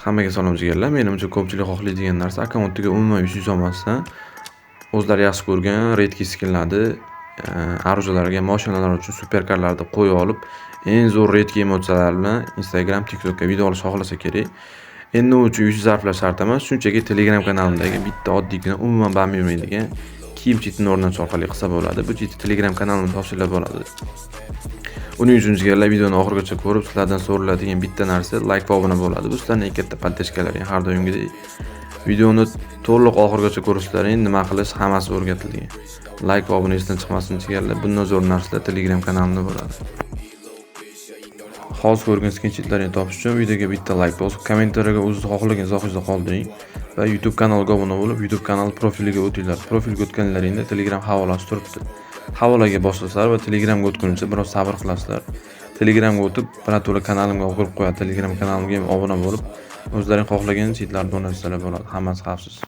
Hammaga salom jigarlar. Menimcha ko'pchilik xohlaydigan narsa akkauntga umuman yuz olmasdan o'zlari yaxshi ko'rgan redki skinlarni aruzalarga, mashinalar uchun superkarlarni qo'yib olib, eng zo'r redki emotsiyalar bilan Instagram, TikTokka video olish xohlasa kerak. Endi u uchun yuz zarflash shart emas, shunchaki Telegram kanalimdagi bitta oddiygina umuman bam yurmaydigan kiyim chitini o'rnatish orqali qilsa bo'ladi. Bu chitni Telegram kanalimda topshirib bo'ladi. Uning uchun jigarlar videoni oxirigacha ko'rib, sizlardan so'raladigan bitta narsa like va obuna bo'ladi. Bu sizlarning eng katta podpishkalaring har doimgidek. Videoni to'liq oxirigacha ko'rishlaring, nima qilish hammasi o'rgatilgan. Like va obuna esdan chiqmasin jigarlar. Bundan zo'r narsalar Telegram kanalimda bo'ladi. Hozir ko'rgan skinchitlarni topish uchun videoga bitta like bosib, kommentariyaga o'zingiz xohlagan izohingizni qoldiring va YouTube kanaliga obuna bo'lib, YouTube kanal profiliga o'tinglar. Profilga o'tganlaringda Telegram havolasi turibdi. Havolaga boslasizlar va Telegramga o'tguncha biroz sabr qilasizlar. Telegramga o'tib, birato'la kanalimga qo'yib qo'yadi. Telegram kanalimga ham obuna bo'lib, o'zlaring xohlagan chitlarni o'rnatsalar bo'ladi. Hammasi xavfsiz.